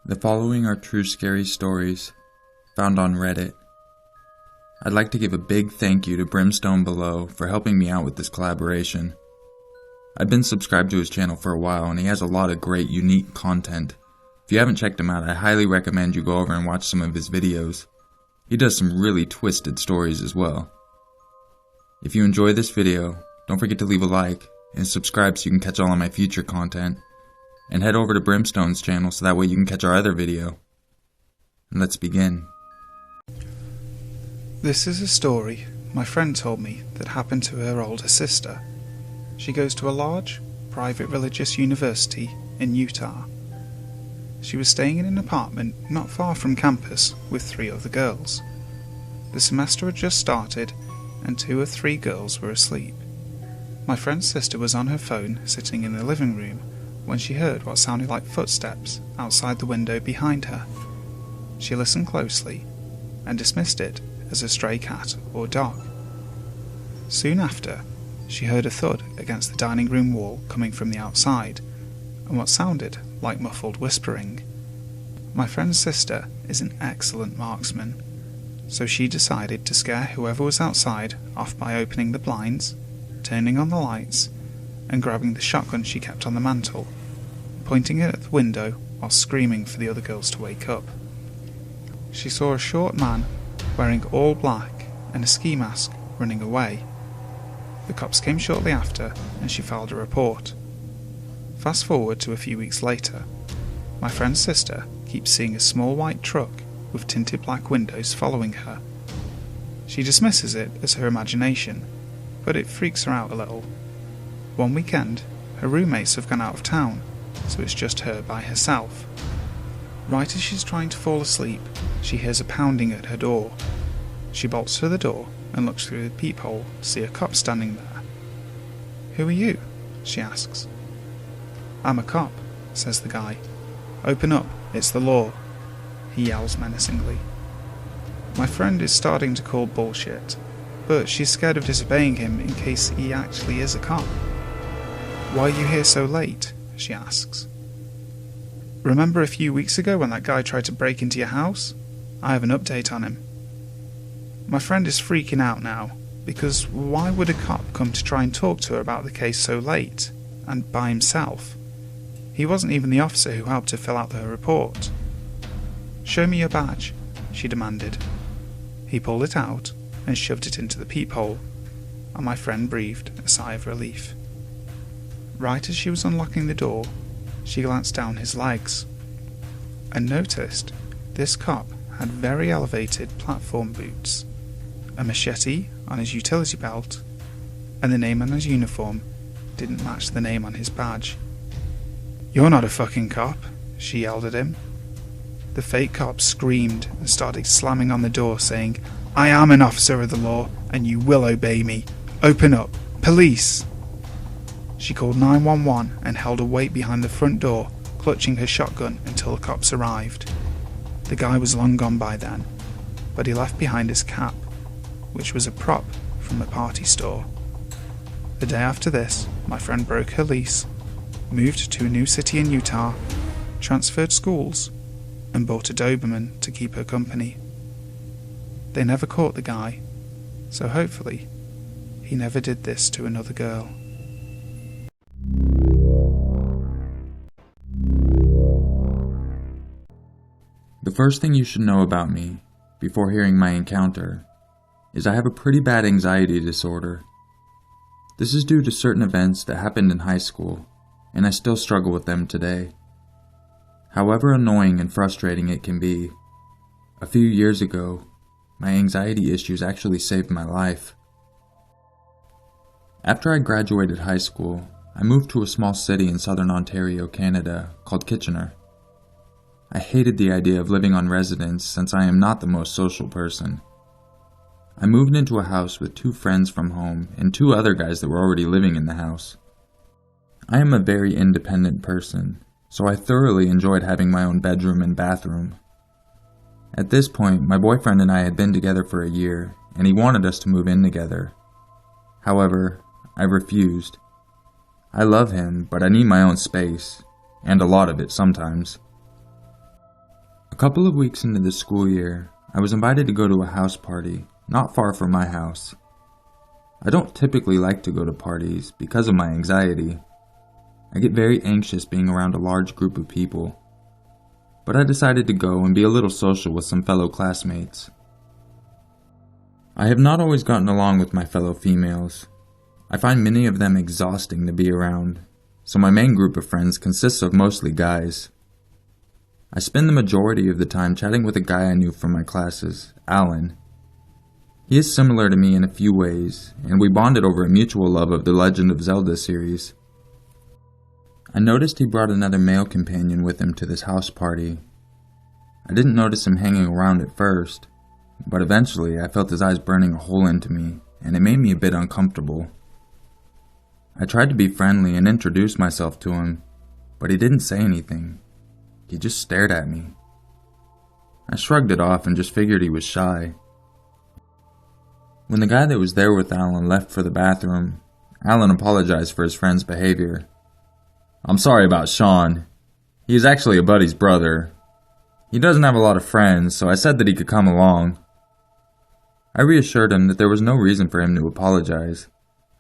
The following are true scary stories found on Reddit. I'd like to give a big thank you to Brimstone Below for helping me out with this collaboration. I've been subscribed to his channel for a while and he has a lot of great unique content. If you haven't checked him out, I highly recommend you go over and watch some of his videos. He does some really twisted stories as well. If you enjoy this video, don't forget to leave a like and subscribe so you can catch all of my future content. And head over to Brimstone's channel so that way you can catch our other video. And let's begin. This is a story my friend told me that happened to her older sister. She goes to a large, private religious university in Utah. She was staying in an apartment not far from campus with 3 other girls. The semester had just started and 2 or 3 girls were asleep. My friend's sister was on her phone sitting in the living room when she heard what sounded like footsteps outside the window behind her. She listened closely and dismissed it as a stray cat or dog. Soon after, she heard a thud against the dining room wall coming from the outside, and what sounded like muffled whispering. My friend's sister is an excellent marksman, so she decided to scare whoever was outside off by opening the blinds, turning on the lights, and grabbing the shotgun she kept on the mantel, pointing it at the window while screaming for the other girls to wake up. She saw a short man wearing all black and a ski mask running away. The cops came shortly after and she filed a report. Fast forward to a few weeks later. My friend's sister keeps seeing a small white truck with tinted black windows following her. She dismisses it as her imagination, but it freaks her out a little. One weekend, her roommates have gone out of town, so it's just her by herself. Right as she's trying to fall asleep, she hears a pounding at her door. She bolts to the door and looks through the peephole to see a cop standing there. "Who are you?" she asks. "I'm a cop," says the guy. "Open up, it's the law," he yells menacingly. My friend is starting to call bullshit, but she's scared of disobeying him in case he actually is a cop. "Why are you here so late?" she asks. "Remember a few weeks ago when that guy tried to break into your house? I have an update on him." My friend is freaking out now, because why would a cop come to try and talk to her about the case so late, and by himself? He wasn't even the officer who helped her fill out her report. "Show me your badge," she demanded. He pulled it out and shoved it into the peephole, and my friend breathed a sigh of relief. Right as she was unlocking the door, she glanced down his legs and noticed this cop had very elevated platform boots, a machete on his utility belt, and the name on his uniform didn't match the name on his badge. "You're not a fucking cop," she yelled at him. The fake cop screamed and started slamming on the door saying, "I am an officer of the law and you will obey me. Open up. Police!" She called 911 and held her weight behind the front door, clutching her shotgun until the cops arrived. The guy was long gone by then, but he left behind his cap, which was a prop from a party store. The day after this, my friend broke her lease, moved to a new city in Utah, transferred schools, and bought a Doberman to keep her company. They never caught the guy, so hopefully he never did this to another girl. The first thing you should know about me, before hearing my encounter, is I have a pretty bad anxiety disorder. This is due to certain events that happened in high school, and I still struggle with them today. However annoying and frustrating it can be, a few years ago, my anxiety issues actually saved my life. After I graduated high school, I moved to a small city in southern Ontario, Canada, called Kitchener. I hated the idea of living on residence since I am not the most social person. I moved into a house with 2 friends from home and 2 other guys that were already living in the house. I am a very independent person, so I thoroughly enjoyed having my own bedroom and bathroom. At this point, my boyfriend and I had been together for a year, and he wanted us to move in together. However, I refused. I love him, but I need my own space, and a lot of it sometimes. A couple of weeks into the school year, I was invited to go to a house party, not far from my house. I don't typically like to go to parties because of my anxiety. I get very anxious being around a large group of people. But I decided to go and be a little social with some fellow classmates. I have not always gotten along with my fellow females. I find many of them exhausting to be around, so my main group of friends consists of mostly guys. I spend the majority of the time chatting with a guy I knew from my classes, Alan. He is similar to me in a few ways, and we bonded over a mutual love of the Legend of Zelda series. I noticed he brought another male companion with him to this house party. I didn't notice him hanging around at first, but eventually I felt his eyes burning a hole into me, and it made me a bit uncomfortable. I tried to be friendly and introduce myself to him, but he didn't say anything. He just stared at me. I shrugged it off and just figured he was shy. When the guy that was there with Alan left for the bathroom, Alan apologized for his friend's behavior. "I'm sorry about Sean. He is actually a buddy's brother. He doesn't have a lot of friends, so I said that he could come along." I reassured him that there was no reason for him to apologize.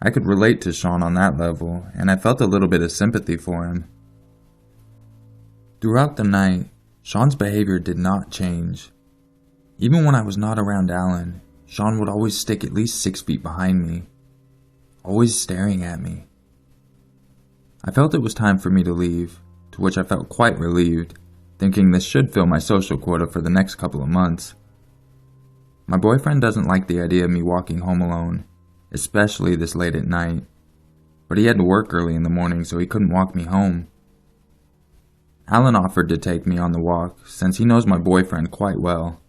I could relate to Sean on that level, and I felt a little bit of sympathy for him. Throughout the night, Sean's behavior did not change. Even when I was not around Alan, Sean would always stick at least 6 feet behind me, always staring at me. I felt it was time for me to leave, to which I felt quite relieved, thinking this should fill my social quota for the next couple of months. My boyfriend doesn't like the idea of me walking home alone, especially this late at night, but he had to work early in the morning so he couldn't walk me home. Alan offered to take me on the walk since he knows my boyfriend quite well.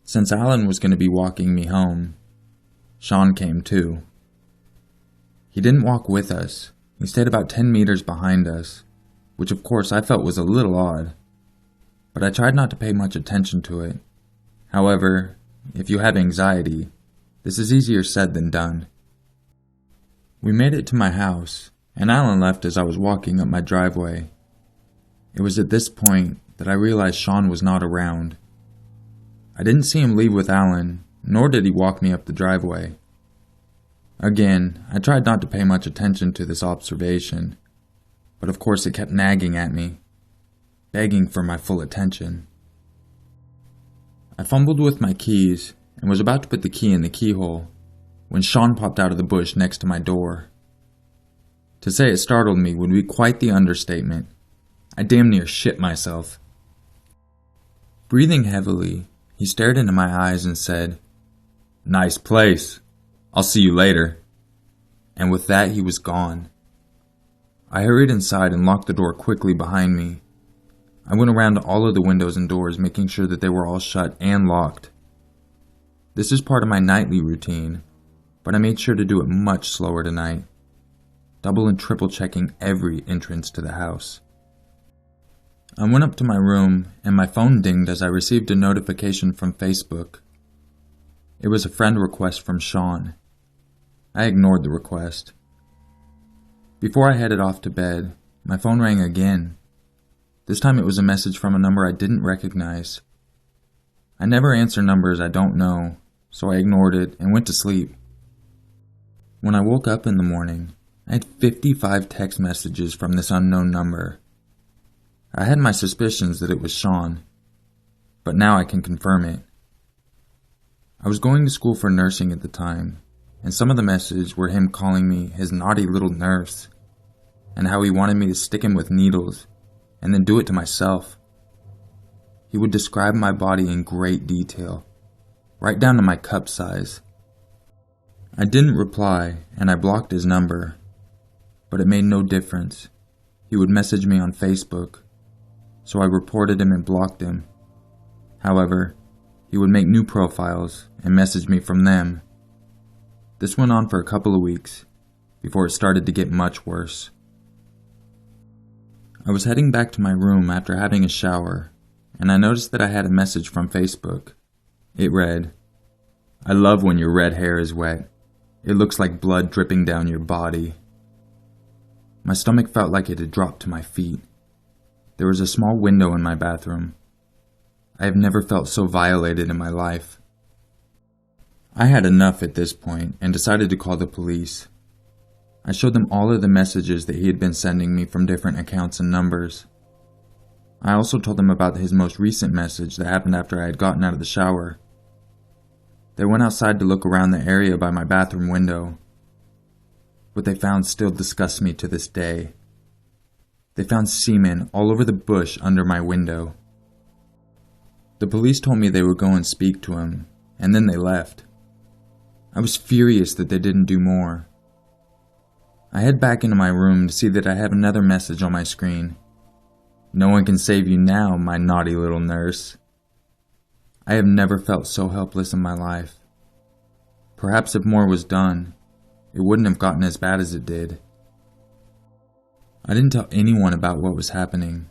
Since Alan was going to be walking me home, Sean came too. He didn't walk with us. He stayed about 10 meters behind us, which of course I felt was a little odd, but I tried not to pay much attention to it. However, if you have anxiety, this is easier said than done. We made it to my house, and Alan left as I was walking up my driveway. It was at this point that I realized Sean was not around. I didn't see him leave with Alan, nor did he walk me up the driveway. Again, I tried not to pay much attention to this observation, but of course it kept nagging at me, begging for my full attention. I fumbled with my keys and was about to put the key in the keyhole when Sean popped out of the bush next to my door. To say it startled me would be quite the understatement. I damn near shit myself. Breathing heavily, he stared into my eyes and said, "Nice place. I'll see you later." And with that, he was gone. I hurried inside and locked the door quickly behind me. I went around to all of the windows and doors, making sure that they were all shut and locked. This is part of my nightly routine, but I made sure to do it much slower tonight, double and triple checking every entrance to the house. I went up to my room and my phone dinged as I received a notification from Facebook. It was a friend request from Sean. I ignored the request. Before I headed off to bed, my phone rang again. This time it was a message from a number I didn't recognize. I never answer numbers I don't know, so I ignored it and went to sleep. When I woke up in the morning, I had 55 text messages from this unknown number. I had my suspicions that it was Sean, but now I can confirm it. I was going to school for nursing at the time, and some of the messages were him calling me his naughty little nurse, and how he wanted me to stick him with needles, and then do it to myself. He would describe my body in great detail, right down to my cup size. I didn't reply, and I blocked his number, but it made no difference. He would message me on Facebook, so I reported him and blocked him. However, he would make new profiles and message me from them. This went on for a couple of weeks, before it started to get much worse. I was heading back to my room after having a shower, and I noticed that I had a message from Facebook. It read, "I love when your red hair is wet. It looks like blood dripping down your body." My stomach felt like it had dropped to my feet. There was a small window in my bathroom. I have never felt so violated in my life. I had enough at this point and decided to call the police. I showed them all of the messages that he had been sending me from different accounts and numbers. I also told them about his most recent message that happened after I had gotten out of the shower. They went outside to look around the area by my bathroom window. What they found still disgusts me to this day. They found semen all over the bush under my window. The police told me they would go and speak to him, and then they left. I was furious that they didn't do more. I head back into my room to see that I have another message on my screen. No one can save you now, my naughty little nurse. I have never felt so helpless in my life. Perhaps if more was done, it wouldn't have gotten as bad as it did. I didn't tell anyone about what was happening.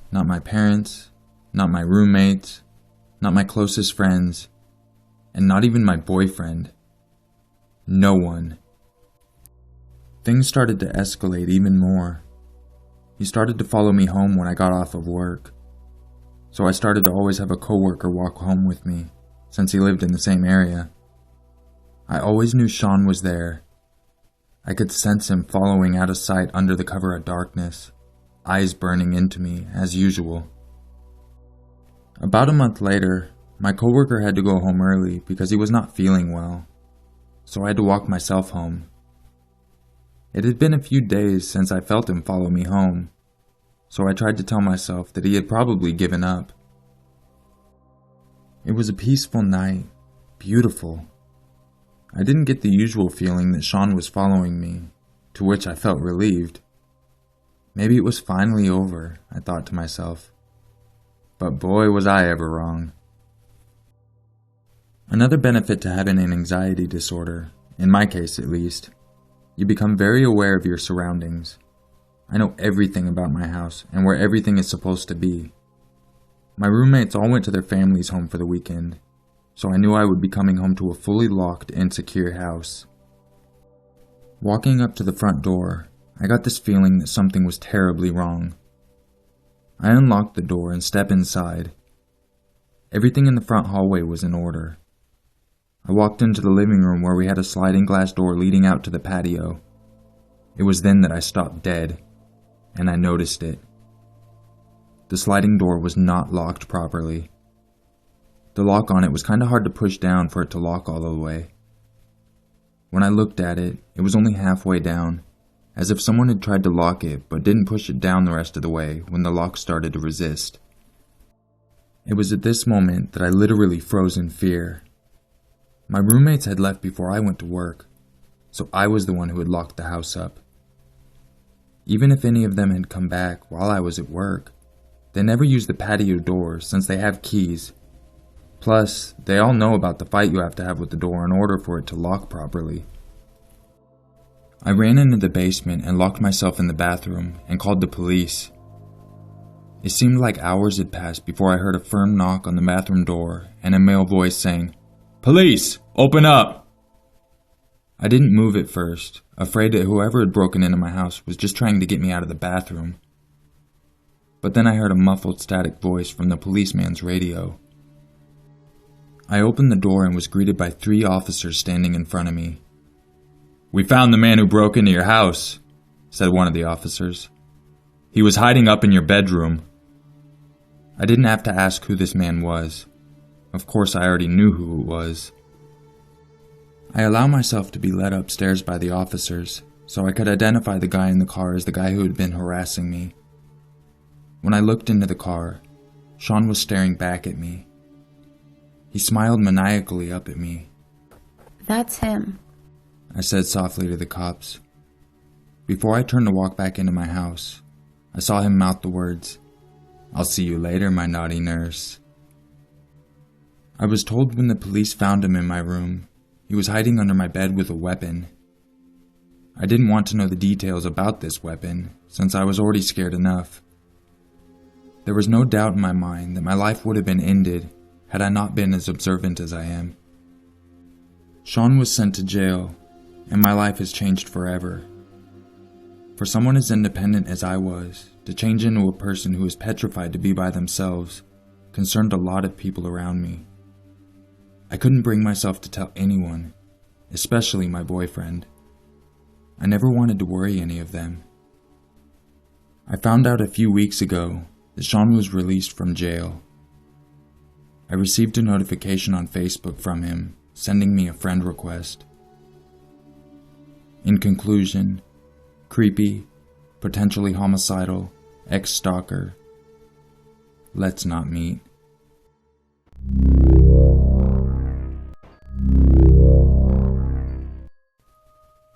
Not my parents, not my roommates, not my closest friends, and not even my boyfriend. No one. Things started to escalate even more. He started to follow me home when I got off of work. So I started to always have a coworker walk home with me, since he lived in the same area. I always knew Sean was there. I could sense him following out of sight under the cover of darkness, eyes burning into me as usual. About a month later, my coworker had to go home early because he was not feeling well, so I had to walk myself home. It had been a few days since I felt him follow me home, so I tried to tell myself that he had probably given up. It was a peaceful night, beautiful. I didn't get the usual feeling that Sean was following me, to which I felt relieved. Maybe it was finally over, I thought to myself. But boy, was I ever wrong. Another benefit to having an anxiety disorder, in my case at least, you become very aware of your surroundings. I know everything about my house and where everything is supposed to be. My roommates all went to their families' home for the weekend, so I knew I would be coming home to a fully locked and secure house. Walking up to the front door, I got this feeling that something was terribly wrong. I unlocked the door and stepped inside. Everything in the front hallway was in order. I walked into the living room where we had a sliding glass door leading out to the patio. It was then that I stopped dead, and I noticed it. The sliding door was not locked properly. The lock on it was kind of hard to push down for it to lock all the way. When I looked at it, it was only halfway down, as if someone had tried to lock it but didn't push it down the rest of the way when the lock started to resist. It was at this moment that I literally froze in fear. My roommates had left before I went to work, so I was the one who had locked the house up. Even if any of them had come back while I was at work, they never used the patio doors since they have keys. Plus, they all know about the fight you have to have with the door in order for it to lock properly. I ran into the basement and locked myself in the bathroom and called the police. It seemed like hours had passed before I heard a firm knock on the bathroom door and a male voice saying, "Police! Open up!" I didn't move at first, afraid that whoever had broken into my house was just trying to get me out of the bathroom. But then I heard a muffled static voice from the policeman's radio. I opened the door and was greeted by 3 officers standing in front of me. "We found the man who broke into your house," said one of the officers. "He was hiding up in your bedroom." I didn't have to ask who this man was. Of course, I already knew who it was. I allowed myself to be led upstairs by the officers, so I could identify the guy in the car as the guy who had been harassing me. When I looked into the car, Sean was staring back at me. He smiled maniacally up at me. "That's him," I said softly to the cops. Before I turned to walk back into my house, I saw him mouth the words, "I'll see you later, my naughty nurse." I was told when the police found him in my room, he was hiding under my bed with a weapon. I didn't want to know the details about this weapon, since I was already scared enough. There was no doubt in my mind that my life would have been ended had I not been as observant as I am. Sean was sent to jail, and my life has changed forever. For someone as independent as I was, to change into a person who was petrified to be by themselves concerned a lot of people around me. I couldn't bring myself to tell anyone, especially my boyfriend. I never wanted to worry any of them. I found out a few weeks ago that Sean was released from jail. I received a notification on Facebook from him, sending me a friend request. In conclusion, creepy, potentially homicidal, ex-stalker. Let's not meet.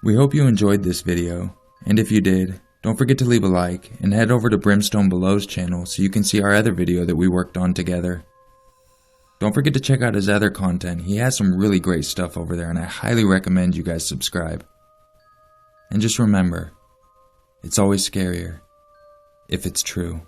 We hope you enjoyed this video, and if you did, don't forget to leave a like and head over to Brimstone Below's channel so you can see our other video that we worked on together. Don't forget to check out his other content. He has some really great stuff over there and I highly recommend you guys subscribe. And just remember, it's always scarier if it's true.